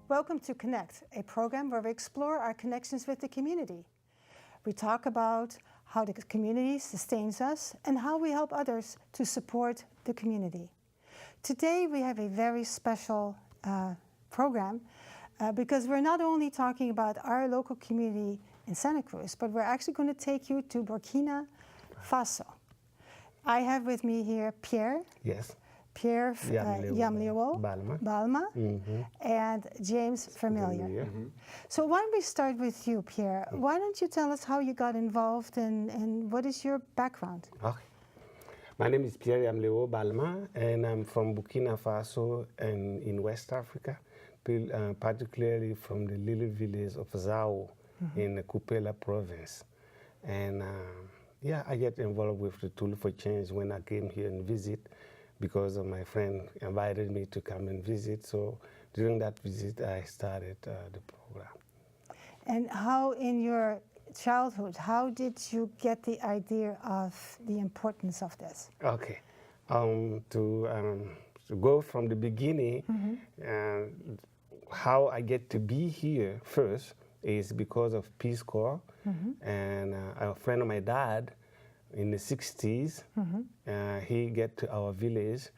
Welcome to Connect, a program where we explore our connections with the community. We talk about how the community sustains us and how we help others to support the community. Today we have a very special program because we're not only talking about our local community in Santa Cruz, but we're actually going to take you to Burkina Faso. I have with me here Pierre. Yes. Pierre Yamleowo, Balma, and James Vermilyer. So why don't we start with you, Pierre? Why don't you tell us how you got involved and what is your background? Okay. My name is Pierre Yamleowo Balma, and I'm from Burkina Faso and in West Africa, particularly from the little village of Zao in the Kupela province. And yeah, I get involved with the Tool for Change when I came here and visit, because of my friend invited me to come and visit. So during that visit, I started the program. And how in your childhood, how did you get the idea of the importance of this? Okay. To go from the beginning, how I get to be here first is because of Peace Corps. And a friend of my dad, in the 60s, he get to our village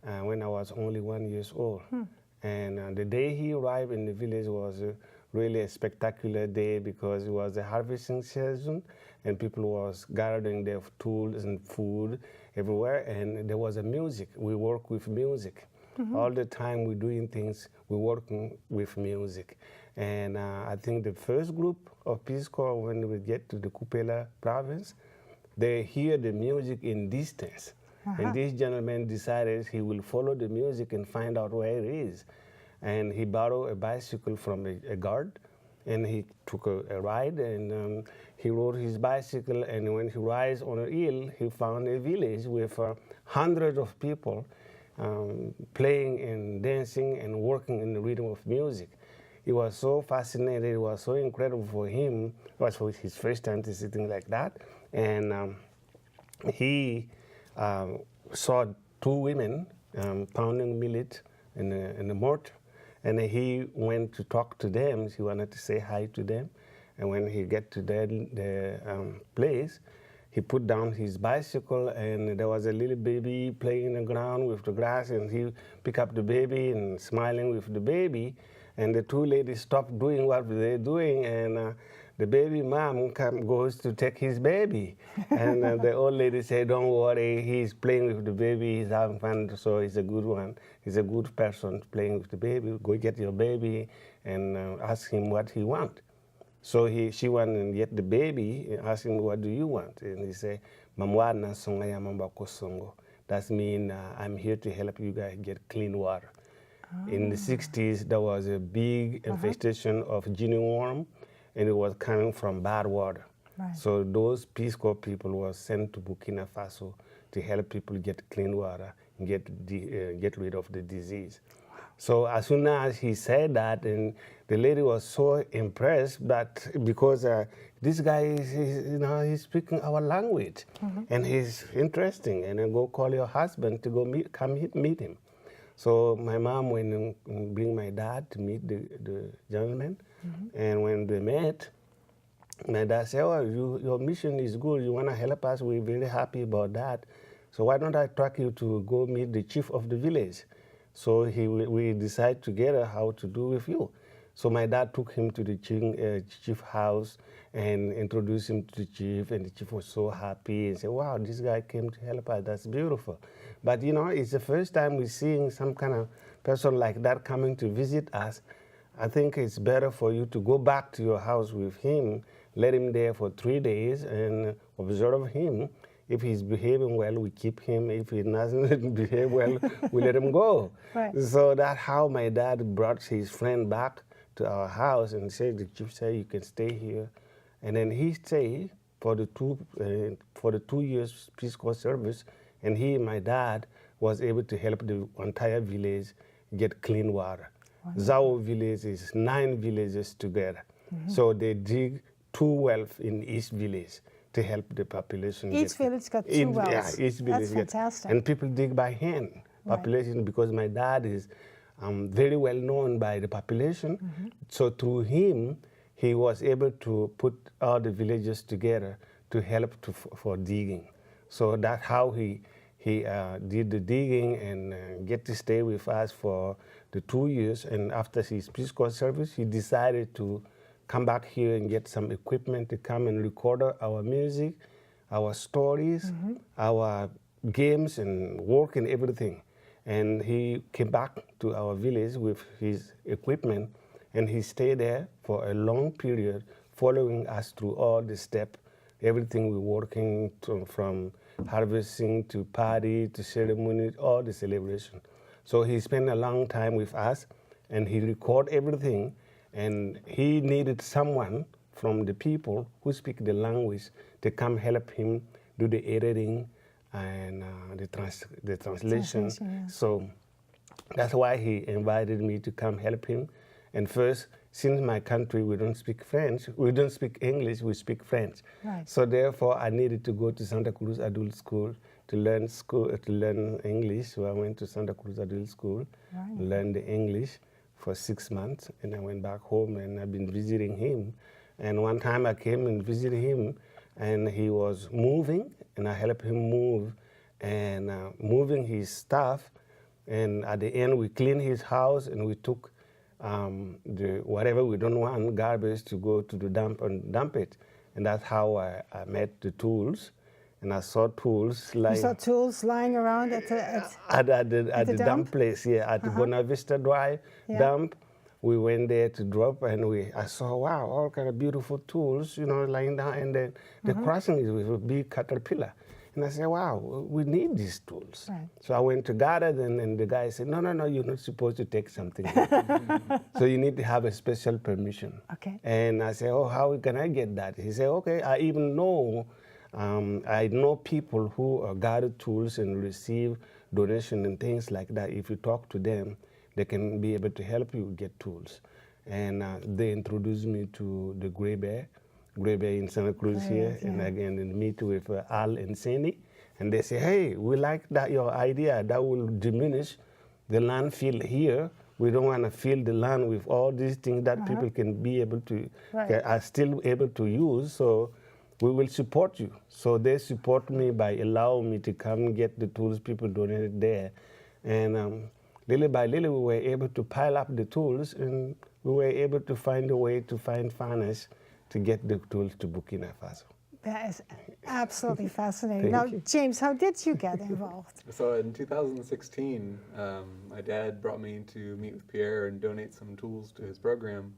when I was only 1 year old. And the day he arrived in the village was really a spectacular day because it was a harvesting season and people was gathering their tools and food everywhere, and there was a music. We work with music. All the time we're doing things, we're working with music. And I think the first group of Peace Corps, when we get to the Kupela province, they hear the music in distance. And this gentleman decided he will follow the music and find out where it is. And he borrowed a bicycle from a guard, and he took a ride, and he rode his bicycle, and when he rides on a hill, he found a village with hundreds of people playing and dancing and working in the rhythm of music. He was so fascinated, it was so incredible for him. It was his first time to sitting like that. And he saw two women pounding millet in the mortar. And he went to talk to them. He wanted to say hi to them. And when he get to the place, he put down his bicycle, and there was a little baby playing in the ground with the grass, and he picked up the baby and smiling with the baby. And the two ladies stopped doing what they're doing, and the baby mom goes to take his baby. And the old lady said, don't worry, he's playing with the baby, he's having fun, so he's a good one. He's a good person playing with the baby. Go get your baby and ask him what he wants. So she went and get the baby and asked him, what do you want? And he said, Mamwana songa ya mamba kosongo. That means I'm here to help you guys get clean water. In the 60s, there was a big infestation of guinea worm, and it was coming from bad water. So those Peace Corps people were sent to Burkina Faso to help people get clean water and get rid of the disease. So as soon as he said that, and the lady was so impressed that because this guy he's speaking our language, and he's interesting, and then go call your husband to go come meet him. So my mom went and bring my dad to meet the gentleman, and when they met, my dad said, oh, your mission is good, you want to help us, we're very happy about that. So why don't I take you to go meet the chief of the village? So we decided together how to do with you. So my dad took him to the chief house and introduced him to the chief, and the chief was so happy and said, wow, this guy came to help us, that's beautiful. But you know, it's the first time we're seeing some kind of person like that coming to visit us. I think it's better for you to go back to your house with him, let him there for 3 days and observe him. If he's behaving well, we keep him. If he doesn't behave well, we let him go. So that's how my dad brought his friend back to our house and said, the chief said, you can stay here. And then he stayed for the 2 years Peace Corps service, and he, my dad, was able to help the entire village get clean water. Zao village is 9 villages together. So they dig 2 wells in each village to help the population. Each village got 2 wells. Yeah, each village. That's fantastic. And people dig by hand, population, because my dad is very well known by the population. So through him, he was able to put all the villages together to help for digging. So that's how he did the digging and get to stay with us for the 2 years. And after his Peace Corps service, he decided to come back here and get some equipment to come and record our music, our stories, our games and work and everything. And he came back to our village with his equipment, and he stayed there for a long period, following us through all the steps, everything we're working from harvesting to party to ceremony, all the celebration. So he spent a long time with us, and he recorded everything, and he needed someone from the people who speak the language to come help him do the editing and the translation. Yeah. So that's why he invited me to come help him. And first, since my country, we don't speak French, we don't speak English, we speak French. Right. So therefore, I needed to go to Santa Cruz Adult School to learn English. So I went to Santa Cruz Adult School, right. Learned the English for 6 months, and I went back home, and I've been visiting him. And one time I came and visited him, and he was moving, and I helped him move, and moving his stuff. And at the end, we cleaned his house, and we took whatever we don't want, garbage, to go to the dump and dump it. And that's how I met the tools. And I saw tools lying. You saw tools lying around at the dump place, yeah, at the Buena Vista Drive dump. We went there to drop, and I saw, wow, all kind of beautiful tools, lying down, and then the crossing is with a big caterpillar. And I said, wow, we need these tools. Right. So I went to gather them, and the guy said, no, you're not supposed to take something. So you need to have a special permission. Okay. And I said, oh, how can I get that? He said, okay, I even know, I know people who gather tools and receive donation and things like that. If you talk to them, they can be able to help you get tools. And they introduced me to the Gray Bear in Santa Cruz here, and again meet with Al and Seni, and they say, hey, we like that your idea, that will diminish the landfill here. We don't want to fill the land with all these things that people can be able to, are still able to use, so we will support you. So they support me by allowing me to come get the tools people donated there. And little by little, we were able to pile up the tools, and we were able to find a way to find finance to get the tools to Burkina Faso. That is absolutely fascinating. Now, James, how did you get involved? So in 2016, my dad brought me to meet with Pierre and donate some tools to his program.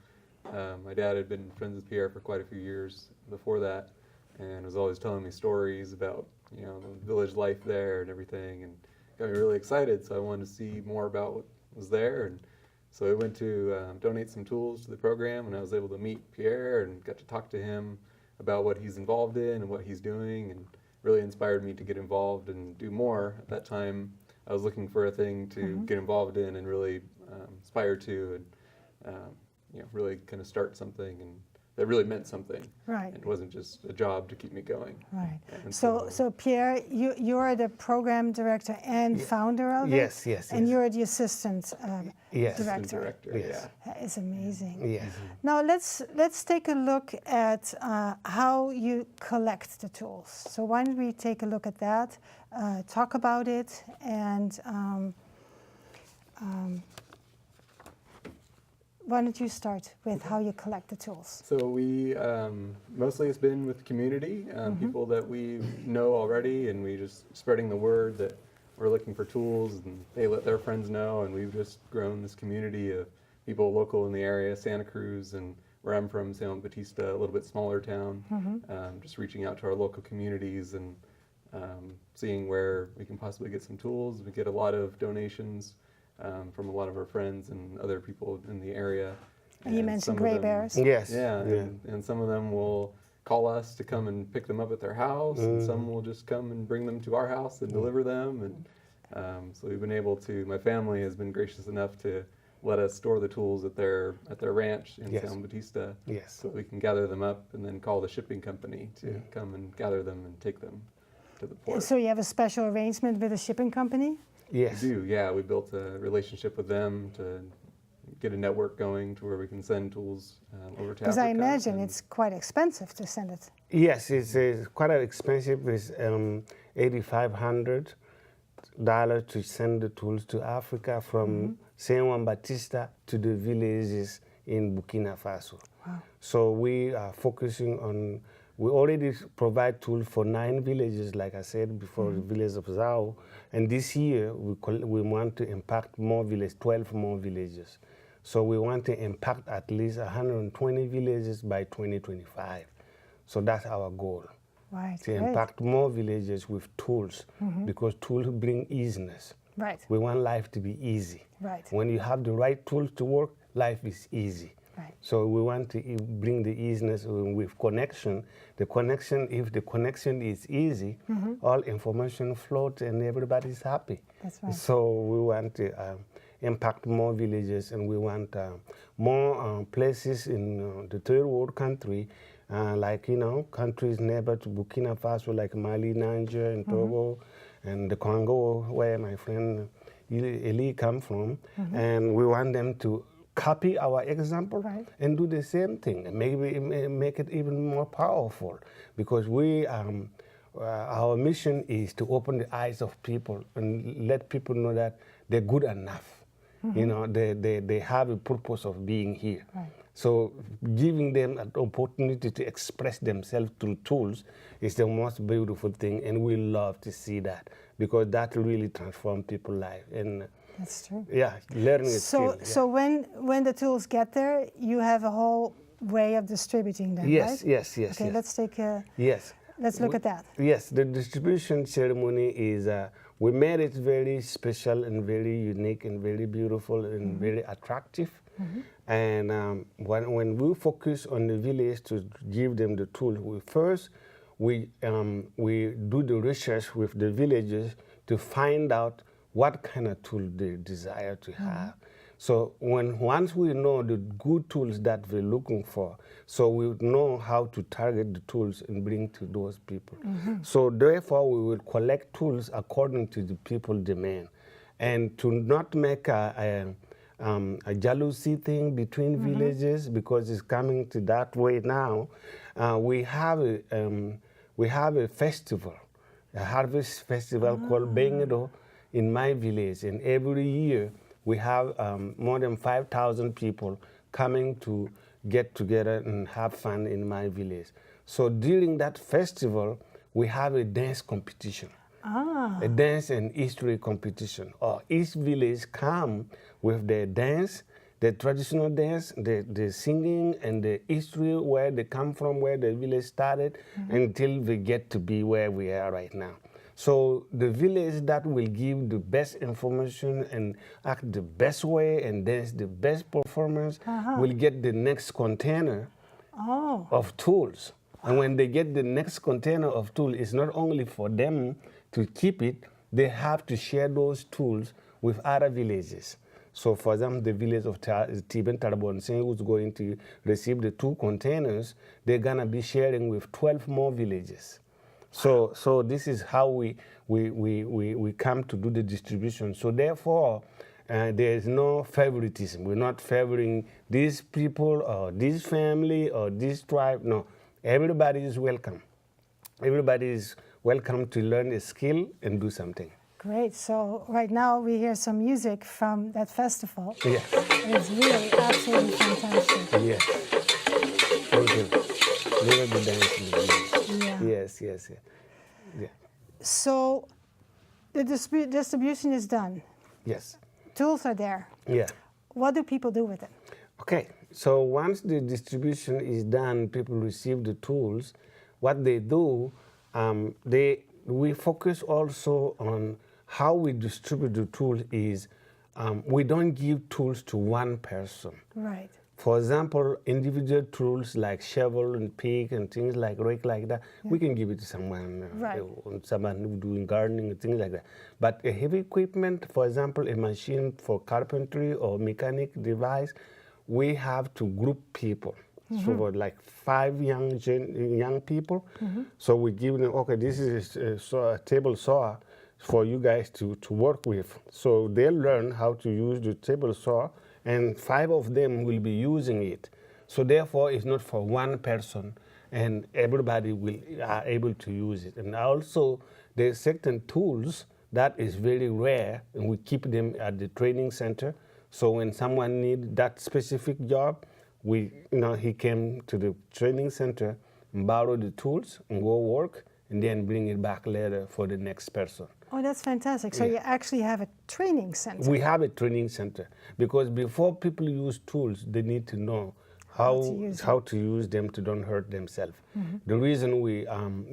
My dad had been friends with Pierre for quite a few years before that, and was always telling me stories about the village life there and everything, and got me really excited. So I wanted to see more about what was there, and so I went to donate some tools to the program, and I was able to meet Pierre and got to talk to him about what he's involved in and what he's doing, and really inspired me to get involved and do more. At that time, I was looking for a thing to get involved in and really aspire to, and really kind of start something and that really meant something. Right. It wasn't just a job to keep me going. Right. So Pierre, you're the program director and founder of it? Yes. And you're the assistant director. Yes. That is amazing. Yes. Now let's take a look at how you collect the tools. So why don't we take a look at that, talk about it, and why don't you start with how you collect the tools? So we, mostly it's been with the community, people that we know already, and we just spreading the word that we're looking for tools, and they let their friends know, and we've just grown this community of people local in the area, Santa Cruz, and where I'm from, San Batista, a little bit smaller town, just reaching out to our local communities and seeing where we can possibly get some tools. We get a lot of donations from a lot of our friends and other people in the area. And you mentioned Gray Bears. Yes. Yeah. And some of them will call us to come and pick them up at their house, and some will just come and bring them to our house and deliver them. And so we've been able to, my family has been gracious enough to let us store the tools at their ranch in San Batista, so we can gather them up and then call the shipping company to come and gather them and take them to the port. So you have a special arrangement with the shipping company? Yes. We do, yeah. We built a relationship with them to get a network going to where we can send tools over to Because Africa. I imagine and- it's quite expensive to send it. Yes, it's quite expensive. It's $8,500 to send the tools to Africa from Saint Juan Batista to the villages in Burkina Faso. Wow. So we are focusing on, we already provide tools for 9 villages, like I said before, the village of Zao. And this year, we want to impact more villages, 12 more villages. So we want to impact at least 120 villages by 2025. So that's our goal, Right. to Great. impact more villages with tools, because tools bring easiness. Right. We want life to be easy. Right. When you have the right tools to work, life is easy. Right. So we want to bring the easiness with connection. The connection, if the connection is easy, all information floats and everybody's happy. That's right. So we want to impact more villages, and we want more places in the third world country, like, countries neighbor to Burkina Faso, like Mali, Niger, and Togo, and the Congo, where my friend Eli come from. And we want them to copy our example and do the same thing, and maybe make it even more powerful, because we our mission is to open the eyes of people and let people know that they're good enough. They have a purpose of being here. Right. So giving them an opportunity to express themselves through tools is the most beautiful thing, and we love to see that, because that really transforms people's life. And That's true. yeah, learning is So, skill. so when the tools get there, you have a whole way of distributing them, Yes, right? yes. Okay, yes. let's take a, Yes. let's look at that. Yes, the distribution ceremony is, we made it very special and very unique and very beautiful and very attractive. And when we focus on the village to give them the tool, we do the research with the villagers to find out what kind of tool they desire to have. So once we know the good tools that we're looking for, so we know how to target the tools and bring to those people. So therefore, we will collect tools according to the people's demand, and to not make a jealousy thing between villages, because it's coming to that way now. We have a festival, a harvest festival called Bengedo in my village, and every year we have more than 5,000 people coming to get together and have fun in my village. So during that festival, we have a dance competition. A dance and history competition. Or each village come with their dance, the traditional dance, the singing, and the history, where they come from, where the village started, until we get to be where we are right now. So the village that will give the best information and act the best way and dance the best performance will get the next container of tools. And when they get the next container of tools, it's not only for them to keep it, they have to share those tools with other villages. So for example, the village of Tiben Tarabonsen, who's going to receive the 2 containers, they're gonna be sharing with 12 more villages. So this is how we come to do the distribution. So therefore, there is no favoritism. We're not favoring these people or this family or this tribe. No, everybody is welcome. Everybody is welcome to learn a skill and do something. Great. So right now we hear some music from that festival. Yeah. It's really absolutely fantastic. Yes. Thank you. Never be dancing. Yeah. Yes. Yeah. So the distribution is done. Yes. Tools are there. Yeah. What do people do with it? Okay. So once the distribution is done, people receive the tools. What they do, we focus also on how we distribute the tool. Is we don't give tools to one person. Right. For example, individual tools like shovel and pick and things like rake like that, we can give it to someone, someone doing gardening and things like that. But a heavy equipment, for example, a machine for carpentry or mechanic device, we have to group people. So for like 5 young people, so we give them, okay, this is a table saw. for you guys to work with. So they'll learn how to use the table saw, and 5 of them will be using it. So therefore, it's not for one person, and everybody are able to use it. And also, there's certain tools that is very rare, and we keep them at the training center. So when someone needs that specific job, he came to the training center and borrow the tools and go work, and then bring it back later for the next person. Oh, that's fantastic. So you actually have a training center. We have a training center because before people use tools, they need to know how to use them to don't hurt themselves. The reason we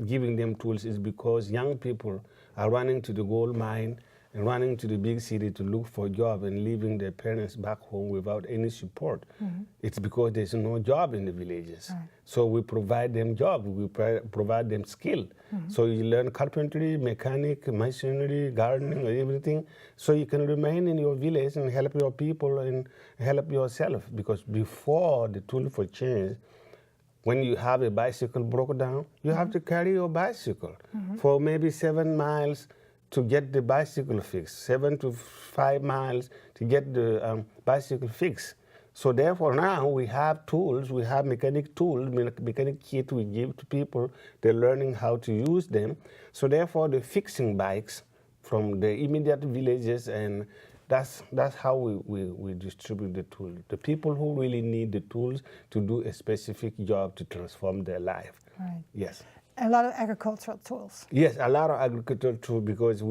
giving them tools is because young people are running to the gold mine and running to the big city to look for a job and leaving their parents back home without any support. It's because there's no job in the villages. Right. So we provide them job, we provide them skill. So you learn carpentry, mechanic, masonry, gardening, everything. So you can remain in your village and help your people and help yourself. Because before the tool for change, when you have a bicycle broke down, you have to carry your bicycle for maybe 7 miles to get the bicycle fixed, 7 to 5 miles to get the bicycle fixed. So therefore now we have tools, we have mechanic tools, mechanic kit we give to people, they're learning how to use them. So therefore they're fixing bikes from the immediate villages, and that's how we distribute the tool. The people who really need the tools to do a specific job to transform their life. Right. Yes. A lot of agricultural tools. Yes, a lot of agricultural tools, because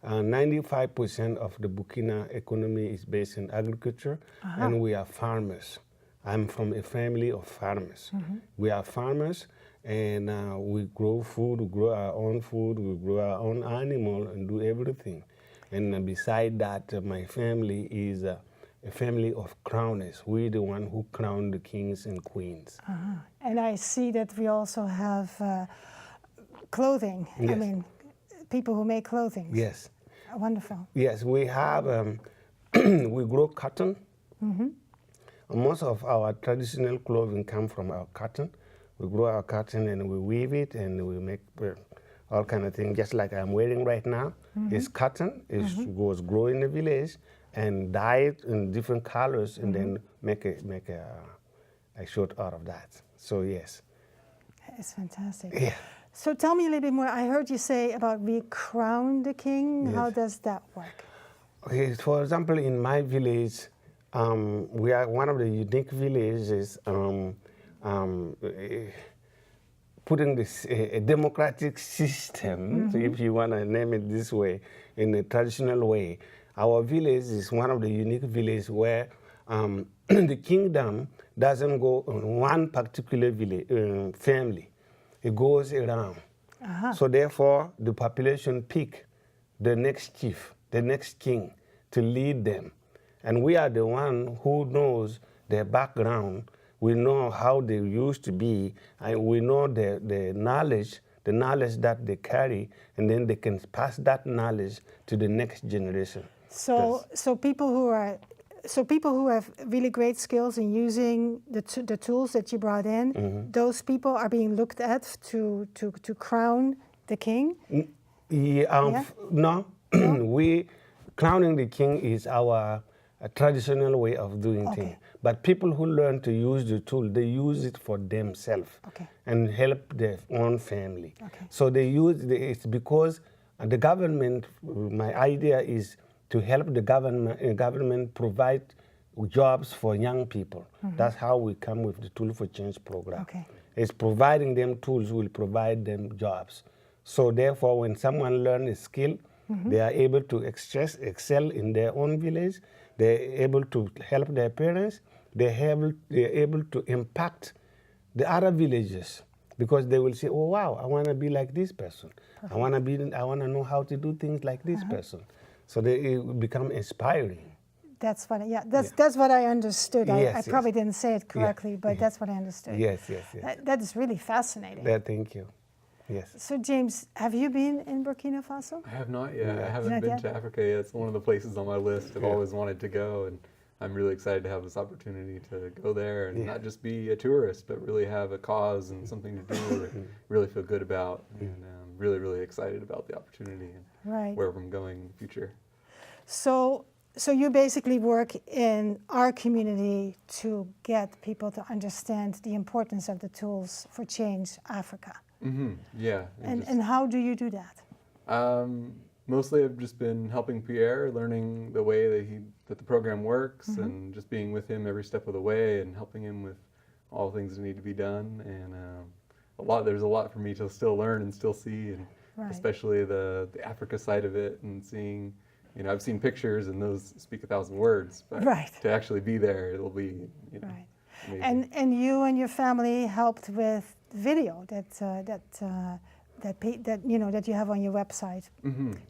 95% of the Burkina economy is based in agriculture, and we are farmers. I'm from a family of farmers. We are farmers, and we grow food, we grow our own food, we grow our own animal, and do everything. And beside that, my family is a family of crowners. We're the one who crown the kings and queens. And I see that we also have clothing. Yes. I mean, people who make clothing. Yes. Wonderful. Yes, we have, we grow cotton. Most of our traditional clothing come from our cotton. We grow our cotton and we weave it and we make all kind of things, just like I'm wearing right now. It's cotton, it goes grow in the village and dye it in different colors, and then make a shirt out of that. So yes. It's fantastic. Yeah. So tell me a little bit more. I heard you say about we crown the king. Yes. How does that work? Okay, for example, in my village, we are one of the unique villages putting this a democratic system, if you want to name it this way, in a traditional way. Our village is one of the unique villages where the kingdom doesn't go on one particular village, family. It goes around. So therefore, the population pick the next chief, the next king, to lead them. And we are the one who knows their background. We know how they used to be, and we know the knowledge that they carry, and then they can pass that knowledge to the next generation. So people who have really great skills in using the tools that you brought in, those people are being looked at to crown the king? No, crowning the king is our traditional way of doing things. But people who learn to use the tool, they use it for themselves and help their own family. So they use it's because the government, my idea is to help the government provide jobs for young people. That's how we come with the Tool for Change program. It's providing them tools will provide them jobs. So therefore, when someone learns a skill, they are able to excel in their own village. They're able to help their parents. They're able to impact the other villages, because they will say, "Oh wow, I want to be like this person. I want to know how to do things like this person." So they become inspiring. That's what that's what I understood. I probably didn't say it correctly, but that's what I understood. Yes. That is really fascinating. Thank you. Yes. So James, have you been in Burkina Faso? I have not yet. I haven't been to Africa yet. It's one of the places on my list. I've always wanted to go, and I'm really excited to have this opportunity to go there and not just be a tourist, but really have a cause and something to do and really feel good about. And really, really excited about the opportunity and Right. where I'm going in the future. So you basically work in our community to get people to understand the importance of the Tools for Change Africa. Yeah. And how do you do that? Mostly I've just been helping Pierre, learning the way that the program works, and just being with him every step of the way and helping him with all things that need to be done. And there's a lot for me to still learn and still see, and Right. especially the Africa side of it, and seeing, I've seen pictures and those speak 1,000 words, but Right. to actually be there, it'll be, Right. amazing. And you and your family helped with video that you have on your website.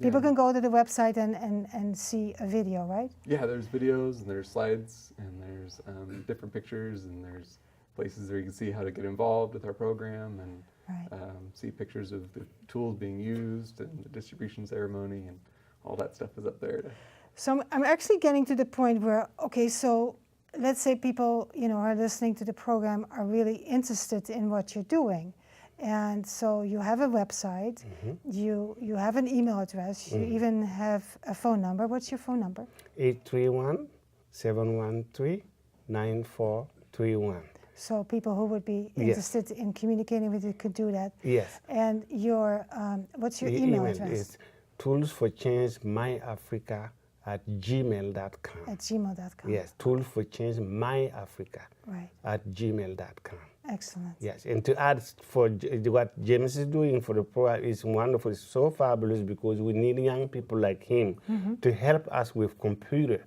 People can go to the website and see a video, right? Yeah, there's videos and there's slides and there's different pictures and there's places where you can see how to get involved with our program and Right. see pictures of the tools being used and the distribution ceremony, and all that stuff is up there. So I'm actually getting to the point where, okay, so let's say people, are listening to the program, are really interested in what you're doing. And so you have a website, you have an email address, you even have a phone number. What's your phone number? 831-713-9431. So people who would be interested in communicating with you could do that. Yes. And your, what's your email address? Is toolsforchangemyafrica@gmail.com. At gmail.com. Yes, toolsforchangemyafrica Right. @gmail.com. Excellent. Yes, and to add for what James is doing for the program is wonderful. It's so fabulous because we need young people like him to help us with computer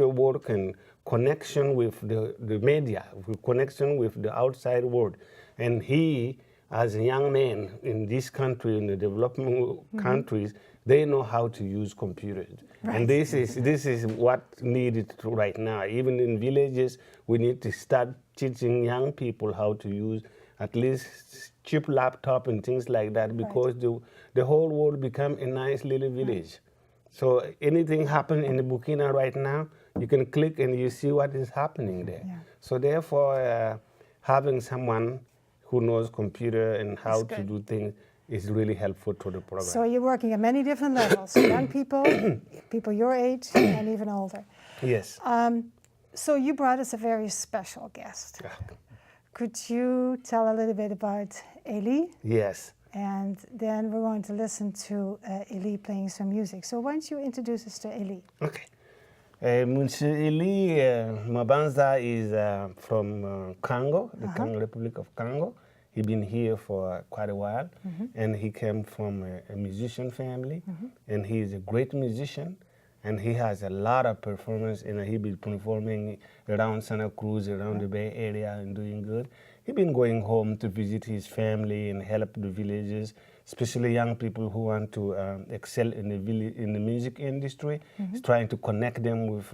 work and connection with the media, with connection with the outside world. And he, as a young man in this country, in the developing countries, they know how to use computers. Right. And this is what needed right now. Even in villages, we need to start teaching young people how to use at least cheap laptop and things like that, because the whole world become a nice little village. So anything happen in the Burkina right now, you can click and you see what is happening there. Yeah. So therefore, having someone who knows computer and how to do things is really helpful to the program. So you're working at many different levels, young people, people your age, and even older. Yes. So you brought us a very special guest. Could you tell a little bit about Elie? Yes. And then we're going to listen to Elie playing some music. So why don't you introduce us to Elie? Okay. Monsieur Elie Mabanza is from Congo, the Congo Republic of Congo. He's been here for quite a while, and he came from a musician family, and he is a great musician, and he has a lot of performance, and he's been performing around Santa Cruz, around the Bay Area, and doing good. He's been going home to visit his family and help the villages, especially young people who want to excel in the music industry. He's trying to connect them with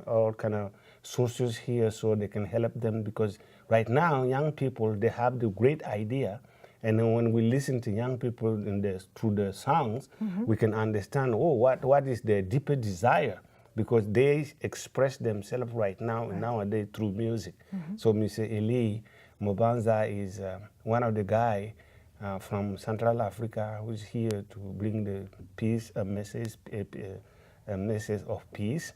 all kind of sources here so they can help them, because right now young people, they have the great idea, and then when we listen to young people through the songs, we can understand what is their deeper desire, because they express themselves right now nowadays through music. So Mr. Elie Mabanza is one of the guys from Central Africa who's here to bring the peace, a message of peace,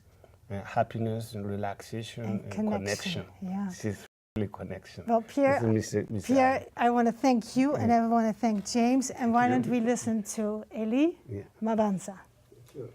happiness and relaxation and connection. Yeah. This is really connection. Well, Pierre, Mr. Pierre, I want to thank you, and I want to thank James. And why don't we listen to Elie Mabanza? Sure.